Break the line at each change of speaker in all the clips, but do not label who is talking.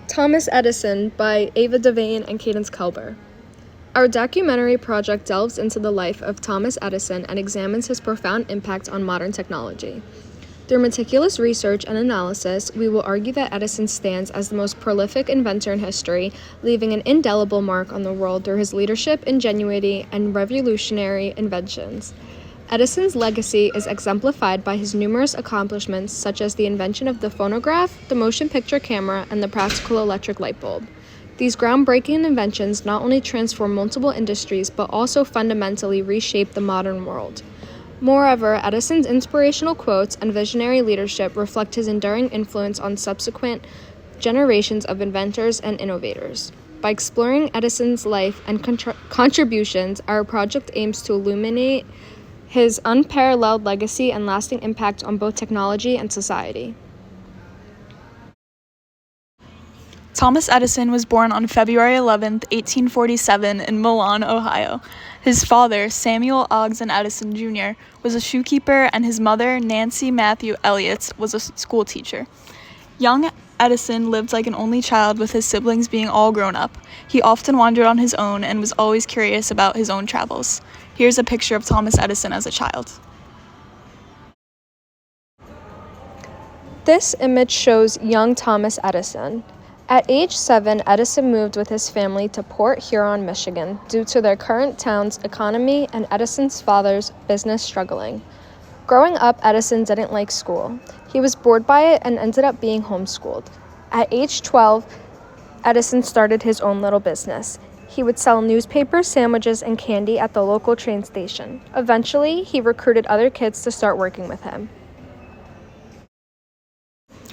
Thomas Edison by Ava Devane and Cadence Kelber. Our documentary project delves into the life of Thomas Edison and examines his profound impact on modern technology. Through meticulous research and analysis, we will argue that Edison stands as the most prolific inventor in history, leaving an indelible mark on the world through his leadership, ingenuity, and revolutionary inventions. Edison's legacy is exemplified by his numerous accomplishments, such as the invention of the phonograph, the motion picture camera, and the practical electric light bulb. These groundbreaking inventions not only transformed multiple industries, but also fundamentally reshaped the modern world. Moreover, Edison's inspirational quotes and visionary leadership reflect his enduring influence on subsequent generations of inventors and innovators. By exploring Edison's life and contributions, our project aims to illuminate his unparalleled legacy and lasting impact on both technology and society.
Thomas Edison was born on February 11, 1847, in Milan, Ohio. His father, Samuel Ogden Edison Jr., was a shoekeeper, and his mother, Nancy Matthew Elliott, was a schoolteacher. Young Edison lived like an only child, with his siblings being all grown up. He often wandered on his own and was always curious about his own travels. Here's a picture of Thomas Edison as a child.
This image shows young Thomas Edison. At age 7, Edison moved with his family to Port Huron, Michigan, due to their current town's economy and Edison's father's business struggling. Growing up, Edison didn't like school. He was bored by it and ended up being homeschooled. At age 12, Edison started his own little business. He would sell newspapers, sandwiches, and candy at the local train station. Eventually, he recruited other kids to start working with him.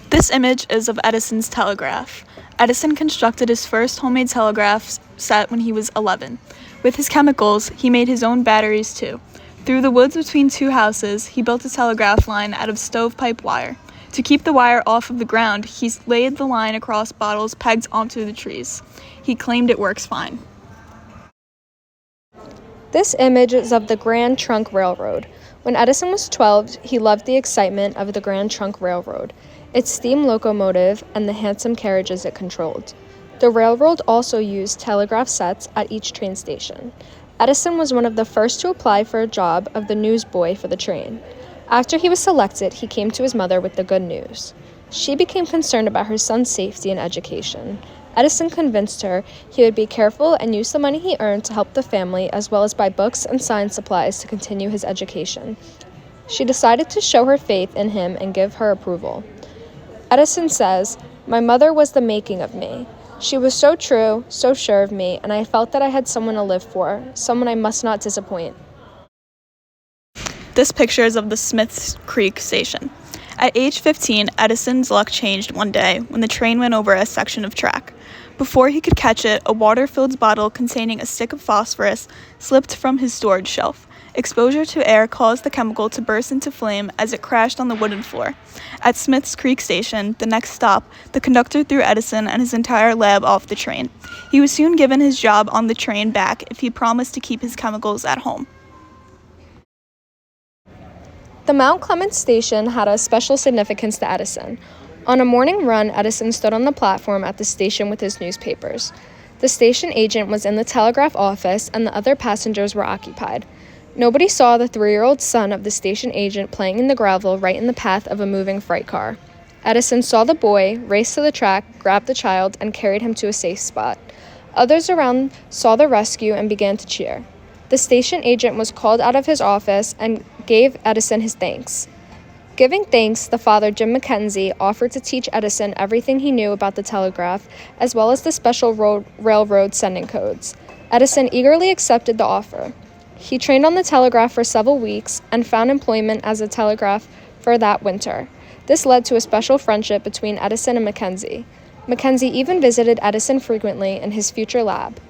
This image is of Edison's telegraph. Edison constructed his first homemade telegraph set when he was 11. With his chemicals, he made his own batteries too. Through the woods between two houses, he built a telegraph line out of stovepipe wire. To keep the wire off of the ground, he laid the line across bottles pegged onto the trees. He claimed it works fine.
This image is of the Grand Trunk Railroad. When Edison was 12, he loved the excitement of the Grand Trunk Railroad, its steam locomotive, and the handsome carriages it controlled. The railroad also used telegraph sets at each train station. Edison was one of the first to apply for a job of the newsboy for the train. After he was selected, he came to his mother with the good news. She became concerned about her son's safety and education. Edison convinced her he would be careful and use the money he earned to help the family, as well as buy books and science supplies to continue his education. She decided to show her faith in him and give her approval. Edison says, "My mother was the making of me. She was so true, so sure of me, and I felt that I had someone to live for, someone I must not disappoint."
This picture is of the Smiths Creek station. At age 15, Edison's luck changed one day when the train went over a section of track. Before he could catch it, a water-filled bottle containing a stick of phosphorus slipped from his storage shelf. Exposure to air caused the chemical to burst into flame as it crashed on the wooden floor. At Smiths Creek Station, the next stop, the conductor threw Edison and his entire lab off the train. He was soon given his job on the train back if he promised to keep his chemicals at home.
The Mount Clemens station had a special significance to Edison. On a morning run, Edison stood on the platform at the station with his newspapers. The station agent was in the telegraph office, and the other passengers were occupied. Nobody saw the 3-year-old son of the station agent playing in the gravel right in the path of a moving freight car. Edison saw the boy, raced to the track, grabbed the child, and carried him to a safe spot. Others around saw the rescue and began to cheer. The station agent was called out of his office and gave Edison his thanks. Giving thanks, the father, Jim Mackenzie, offered to teach Edison everything he knew about the telegraph, as well as the special railroad sending codes. Edison eagerly accepted the offer. He trained on the telegraph for several weeks and found employment as a telegrapher that winter. This led to a special friendship between Edison and Mackenzie. Mackenzie even visited Edison frequently in his future lab.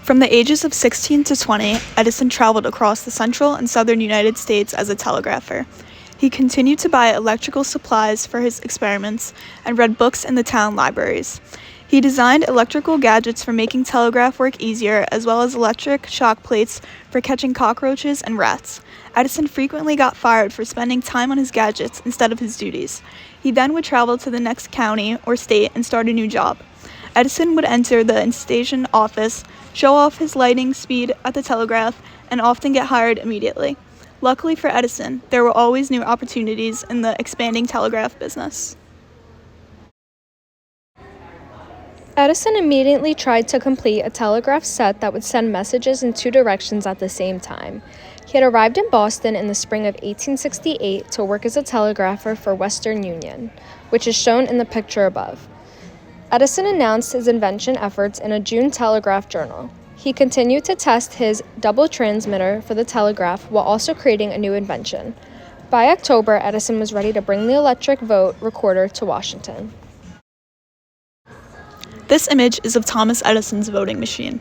From the ages of 16 to 20, Edison traveled across the central and southern United States as a telegrapher. He continued to buy electrical supplies for his experiments and read books in the town libraries. He designed electrical gadgets for making telegraph work easier, as well as electric shock plates for catching cockroaches and rats. Edison frequently got fired for spending time on his gadgets instead of his duties. He then would travel to the next county or state and start a new job. Edison would enter the station office, show off his lightning speed at the telegraph, and often get hired immediately. Luckily for Edison, there were always new opportunities in the expanding telegraph business.
Edison immediately tried to complete a telegraph set that would send messages in two directions at the same time. He had arrived in Boston in the spring of 1868 to work as a telegrapher for Western Union, which is shown in the picture above. Edison announced his invention efforts in a June Telegraph Journal. He continued to test his double transmitter for the telegraph while also creating a new invention. By October, Edison was ready to bring the electric vote recorder to Washington.
This image is of Thomas Edison's voting machine.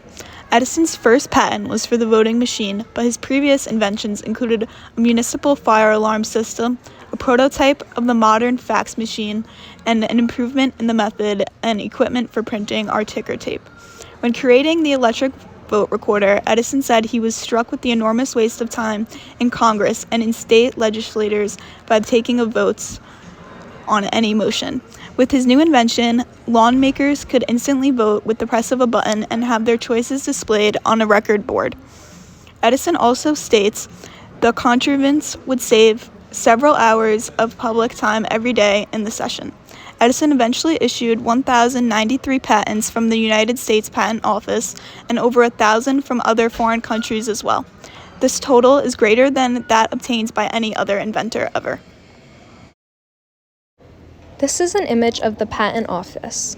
Edison's first patent was for the voting machine, but his previous inventions included a municipal fire alarm system, a prototype of the modern fax machine, and an improvement in the method and equipment for printing our ticker tape. When creating the electric vote recorder, Edison said he was struck with the enormous waste of time in Congress and in state legislatures by the taking of votes on any motion. With his new invention, lawmakers could instantly vote with the press of a button and have their choices displayed on a record board. Edison also states the contrivance would save several hours of public time every day in the session. Edison eventually issued 1,093 patents from the United States Patent Office and over 1,000 from other foreign countries as well. This total is greater than that obtained by any other inventor ever.
This is an image of the patent office.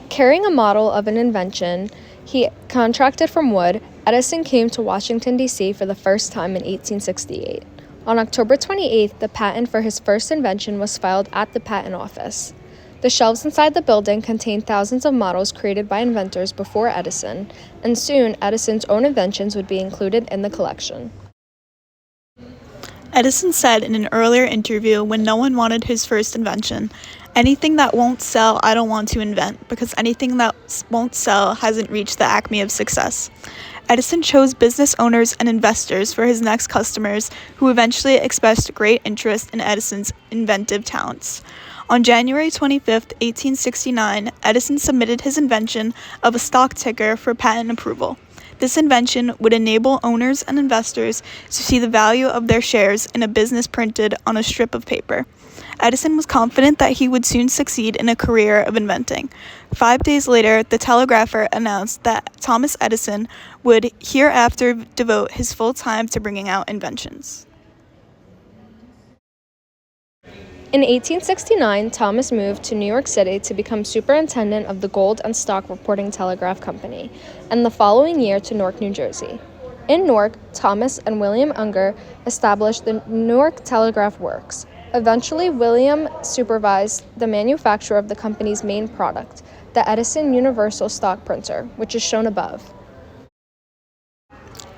Carrying a model of an invention he contracted from Wood, Edison came to Washington, D.C. for the first time in 1868. On October 28th, the patent for his first invention was filed at the patent office. The shelves inside the building contained thousands of models created by inventors before Edison, and soon Edison's own inventions would be included in the collection.
Edison said in an earlier interview when no one wanted his first invention, "Anything that won't sell, I don't want to invent, because anything that won't sell hasn't reached the acme of success." Edison chose business owners and investors for his next customers, who eventually expressed great interest in Edison's inventive talents. On January 25, 1869, Edison submitted his invention of a stock ticker for patent approval. This invention would enable owners and investors to see the value of their shares in a business printed on a strip of paper. Edison was confident that he would soon succeed in a career of inventing. 5 days later, the telegrapher announced that Thomas Edison would hereafter devote his full time to bringing out inventions.
In 1869, Thomas moved to New York City to become superintendent of the Gold and Stock Reporting Telegraph Company, and the following year to Newark, New Jersey. In Newark, Thomas and William Unger established the Newark Telegraph Works. Eventually, William supervised the manufacture of the company's main product, the Edison Universal Stock Printer, which is shown above.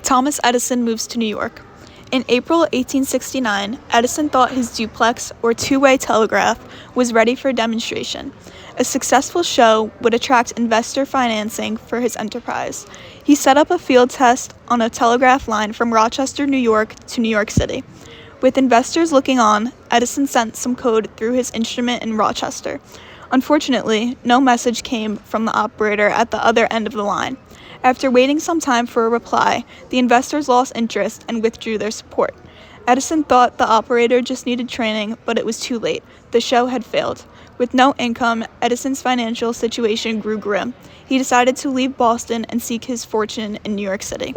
Thomas Edison moves to New York. In April 1869, Edison thought his duplex, or two-way telegraph, was ready for demonstration. A successful show would attract investor financing for his enterprise. He set up a field test on a telegraph line from Rochester, New York to New York City. With investors looking on, Edison sent some code through his instrument in Rochester. Unfortunately, no message came from the operator at the other end of the line. After waiting some time for a reply, the investors lost interest and withdrew their support. Edison thought the operator just needed training, but it was too late. The show had failed. With no income, Edison's financial situation grew grim. He decided to leave Boston and seek his fortune in New York City.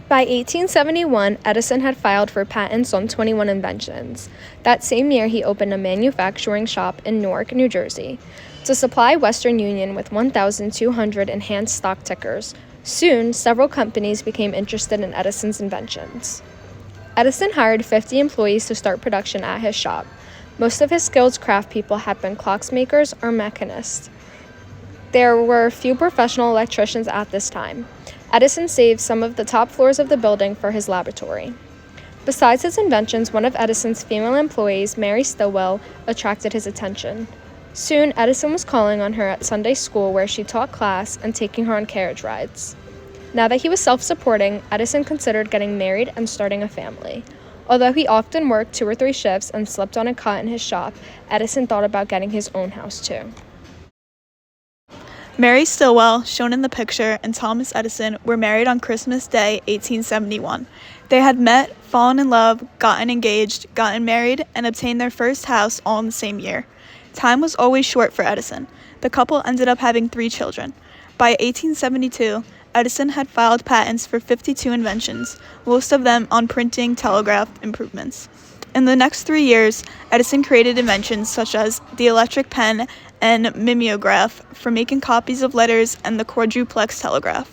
By 1871, Edison had filed for patents on 21 inventions. That same year, he opened a manufacturing shop in Newark, New Jersey, to supply Western Union with 1,200 enhanced stock tickers. Soon, several companies became interested in Edison's inventions. Edison hired 50 employees to start production at his shop. Most of his skilled craft people had been clocksmakers or machinists. There were few professional electricians at this time. Edison saved some of the top floors of the building for his laboratory. Besides his inventions, one of Edison's female employees, Mary Stillwell, attracted his attention. Soon, Edison was calling on her at Sunday school, where she taught class, and taking her on carriage rides. Now that he was self-supporting, Edison considered getting married and starting a family. Although he often worked 2 or 3 shifts and slept on a cot in his shop, Edison thought about getting his own house too.
Mary Stilwell, shown in the picture, and Thomas Edison were married on Christmas Day, 1871. They had met, fallen in love, gotten engaged, gotten married, and obtained their first house all in the same year. Time was always short for Edison. The couple ended up having 3 children. By 1872, Edison had filed patents for 52 inventions, most of them on printing telegraph improvements. In the next 3 years, Edison created inventions such as the electric pen and mimeograph for making copies of letters and the quadruplex telegraph.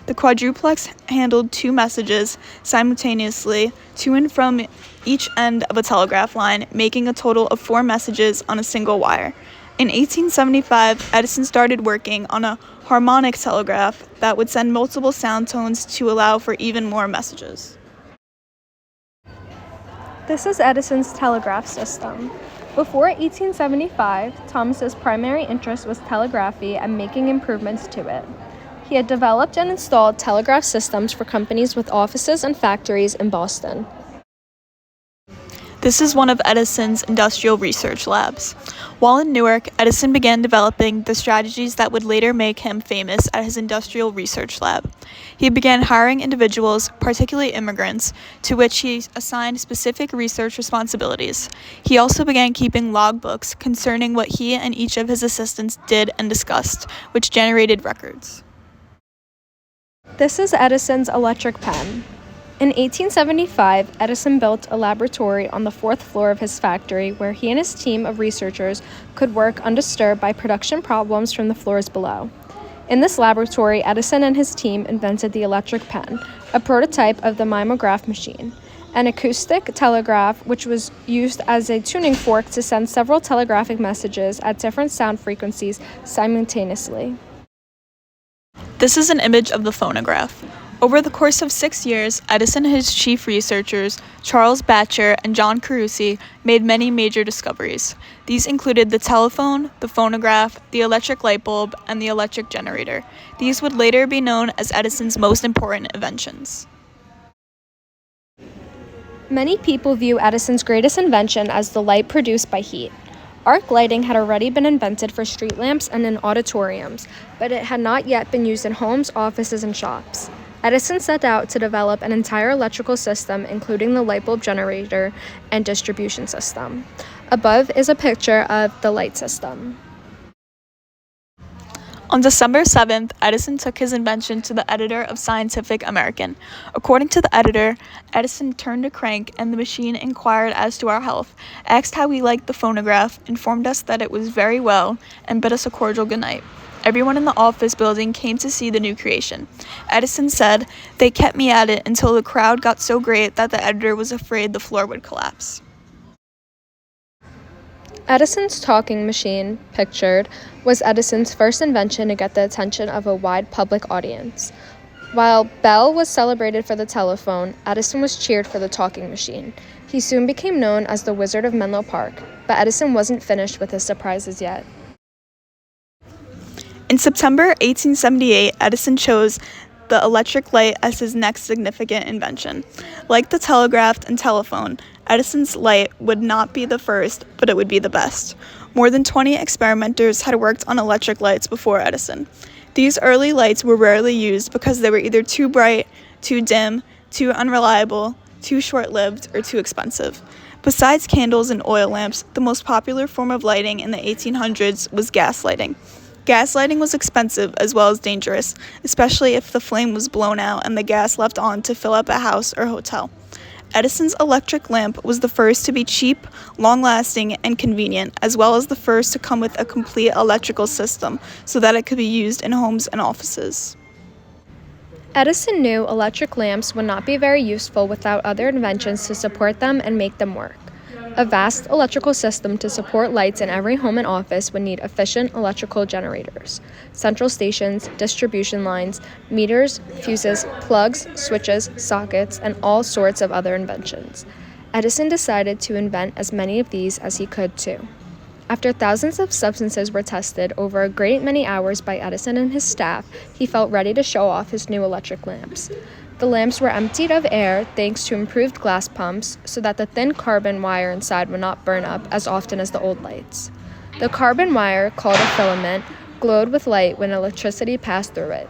The quadruplex handled 2 messages simultaneously to and from each end of a telegraph line, making a total of 4 messages on a single wire. In 1875, Edison started working on a harmonic telegraph that would send multiple sound tones to allow for even more messages.
This is Edison's telegraph system. Before 1875, Thomas's primary interest was telegraphy and making improvements to it. He had developed and installed telegraph systems for companies with offices and factories in Boston.
This is one of Edison's industrial research labs. While in Newark, Edison began developing the strategies that would later make him famous at his industrial research lab. He began hiring individuals, particularly immigrants, to which he assigned specific research responsibilities. He also began keeping logbooks concerning what he and each of his assistants did and discussed, which generated records.
This is Edison's electric pen. In 1875, Edison built a laboratory on the 4th floor of his factory where he and his team of researchers could work undisturbed by production problems from the floors below. In this laboratory, Edison and his team invented the electric pen, a prototype of the mimeograph machine, an acoustic telegraph which was used as a tuning fork to send several telegraphic messages at different sound frequencies simultaneously.
This is an image of the phonograph. Over the course of 6 years, Edison and his chief researchers, Charles Batcher and John Carusi, made many major discoveries. These included the telephone, the phonograph, the electric light bulb, and the electric generator. These would later be known as Edison's most important inventions.
Many people view Edison's greatest invention as the light produced by heat. Arc lighting had already been invented for street lamps and in auditoriums, but it had not yet been used in homes, offices, and shops. Edison set out to develop an entire electrical system, including the light bulb generator and distribution system. Above is a picture of the light system.
On December 7th, Edison took his invention to the editor of Scientific American. According to the editor, Edison turned a crank and the machine inquired as to our health, asked how we liked the phonograph, informed us that it was very well, and bid us a cordial goodnight. Everyone in the office building came to see the new creation. Edison said, "They kept me at it until the crowd got so great that the editor was afraid the floor would collapse."
Edison's talking machine, pictured, was Edison's first invention to get the attention of a wide public audience. While Bell was celebrated for the telephone, Edison was cheered for the talking machine. He soon became known as the Wizard of Menlo Park, but Edison wasn't finished with his surprises yet.
In September 1878, Edison chose the electric light as his next significant invention. Like the telegraph and telephone, Edison's light would not be the first, but it would be the best. More than 20 experimenters had worked on electric lights before Edison. These early lights were rarely used because they were either too bright, too dim, too unreliable, too short-lived, or too expensive. Besides candles and oil lamps, the most popular form of lighting in the 1800s was gas lighting. Gas lighting was expensive as well as dangerous, especially if the flame was blown out and the gas left on to fill up a house or hotel. Edison's electric lamp was the first to be cheap, long-lasting, and convenient, as well as the first to come with a complete electrical system so that it could be used in homes and offices.
Edison knew electric lamps would not be very useful without other inventions to support them and make them work. A vast electrical system to support lights in every home and office would need efficient electrical generators, central stations, distribution lines, meters, fuses, plugs, switches, sockets, and all sorts of other inventions. Edison decided to invent as many of these as he could too. After thousands of substances were tested over a great many hours by Edison and his staff, he felt ready to show off his new electric lamps. The lamps were emptied of air thanks to improved glass pumps so that the thin carbon wire inside would not burn up as often as the old lights. The carbon wire, called a filament, glowed with light when electricity passed through it.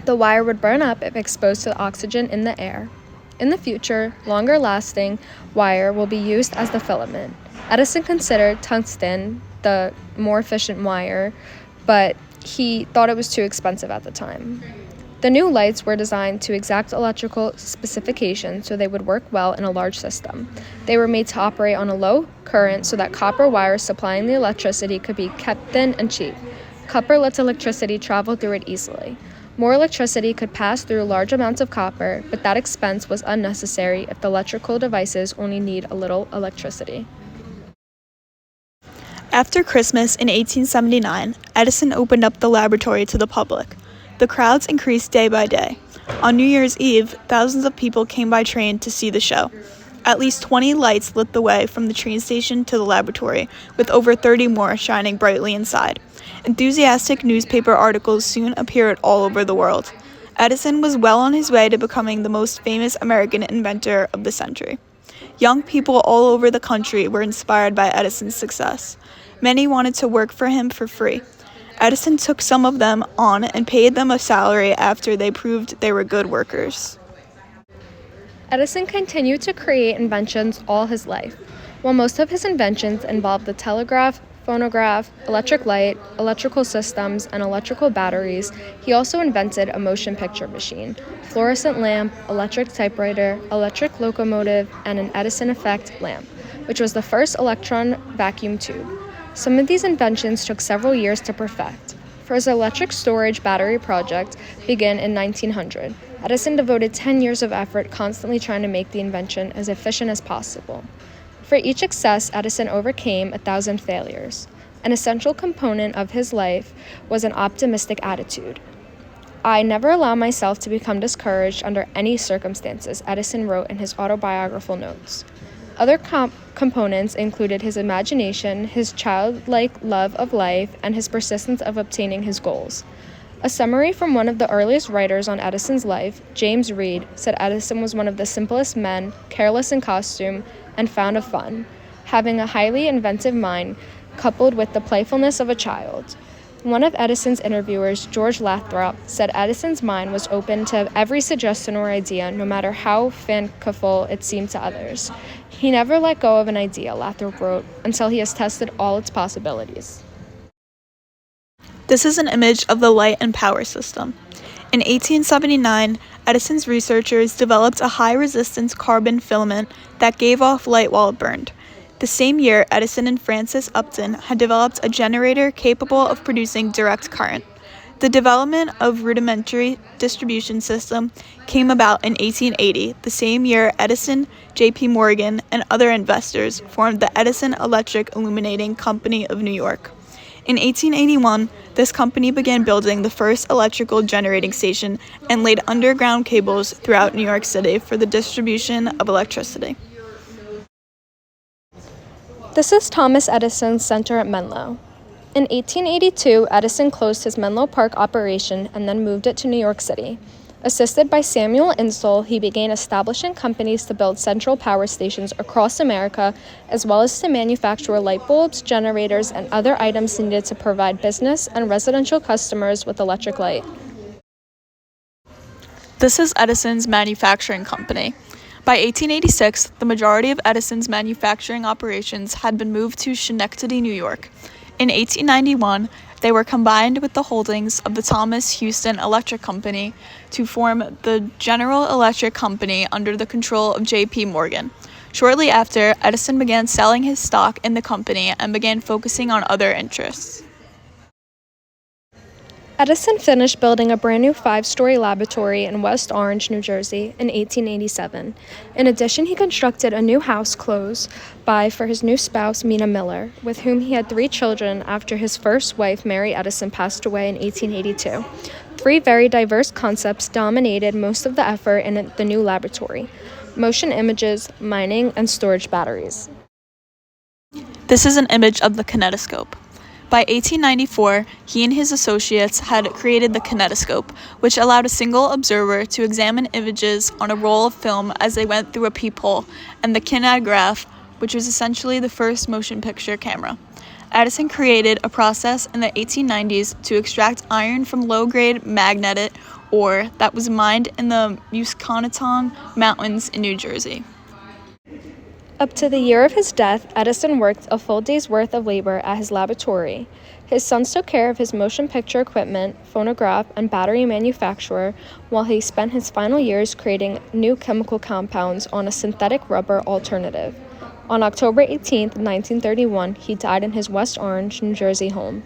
The wire would burn up if exposed to the oxygen in the air. In the future, longer-lasting wire will be used as the filament. Edison considered tungsten the more efficient wire, but he thought it was too expensive at the time. The new lights were designed to exact electrical specifications so they would work well in a large system. They were made to operate on a low current so that copper wires supplying the electricity could be kept thin and cheap. Copper lets electricity travel through it easily. More electricity could pass through large amounts of copper, but that expense was unnecessary if the electrical devices only need a little electricity.
After Christmas in 1879, Edison opened up the laboratory to the public. The crowds increased day by day. On New Year's Eve, thousands of people came by train to see the show. At least 20 lights lit the way from the train station to the laboratory, with over 30 more shining brightly inside. Enthusiastic newspaper articles soon appeared all over the world. Edison was well on his way to becoming the most famous American inventor of the century. Young people all over the country were inspired by Edison's success. Many wanted to work for him for free. Edison took some of them on and paid them a salary after they proved they were good workers.
Edison continued to create inventions all his life. While most of his inventions involved the telegraph, phonograph, electric light, electrical systems, and electrical batteries, he also invented a motion picture machine, fluorescent lamp, electric typewriter, electric locomotive, and an Edison effect lamp, which was the first electron vacuum tube. Some of these inventions took several years to perfect. For his electric storage battery project began in 1900, Edison devoted 10 years of effort constantly trying to make the invention as efficient as possible. For each success, Edison overcame 1,000 failures. An essential component of his life was an optimistic attitude. "I never allow myself to become discouraged under any circumstances," Edison wrote in his autobiographical notes. Other components included his imagination, his childlike love of life, and his persistence of obtaining his goals. A summary from one of the earliest writers on Edison's life, James Reed, said Edison was one of the simplest men, careless in costume, and fond of fun, having a highly inventive mind coupled with the playfulness of a child. One of Edison's interviewers, George Lathrop, said Edison's mind was open to every suggestion or idea, no matter how fanciful it seemed to others. He never let go of an idea, Lathrop wrote, until he has tested all its possibilities.
This is an image of the light and power system. In 1879, Edison's researchers developed a high-resistance carbon filament that gave off light while it burned. The same year, Edison and Francis Upton had developed a generator capable of producing direct current. The development of rudimentary distribution system came about in 1880, the same year Edison, J.P. Morgan, and other investors formed the Edison Electric Illuminating Company of New York. In 1881, this company began building the first electrical generating station and laid underground cables throughout New York City for the distribution of electricity.
This is Thomas Edison's center at Menlo. In 1882, Edison closed his Menlo Park operation and then moved it to New York City. Assisted by Samuel Insull, he began establishing companies to build central power stations across America, as well as to manufacture light bulbs, generators, and other items needed to provide business and residential customers with electric light.
This is Edison's manufacturing company. By 1886, the majority of Edison's manufacturing operations had been moved to Schenectady, New York. In 1891, they were combined with the holdings of the Thomas Houston Electric Company to form the General Electric Company under the control of J.P. Morgan. Shortly after, Edison began selling his stock in the company and began focusing on other interests.
Edison finished building a brand new 5-story laboratory in West Orange, New Jersey in 1887. In addition, he constructed a new house close by for his new spouse, Mina Miller, with whom he had 3 children after his first wife, Mary Edison, passed away in 1882. 3 very diverse concepts dominated most of the effort in the new laboratory: motion images, mining, and storage batteries.
This is an image of the kinetoscope. By 1894, he and his associates had created the kinetoscope, which allowed a single observer to examine images on a roll of film as they went through a peephole, and the kinetograph, which was essentially the first motion picture camera. Edison created a process in the 1890s to extract iron from low-grade magnetic ore that was mined in the Musconetong Mountains in New Jersey.
Up to the year of his death, Edison worked a full day's worth of labor at his laboratory. His sons took care of his motion picture equipment, phonograph, and battery manufacturer, while he spent his final years creating new chemical compounds on a synthetic rubber alternative. On October 18, 1931, he died in his West Orange, New Jersey home.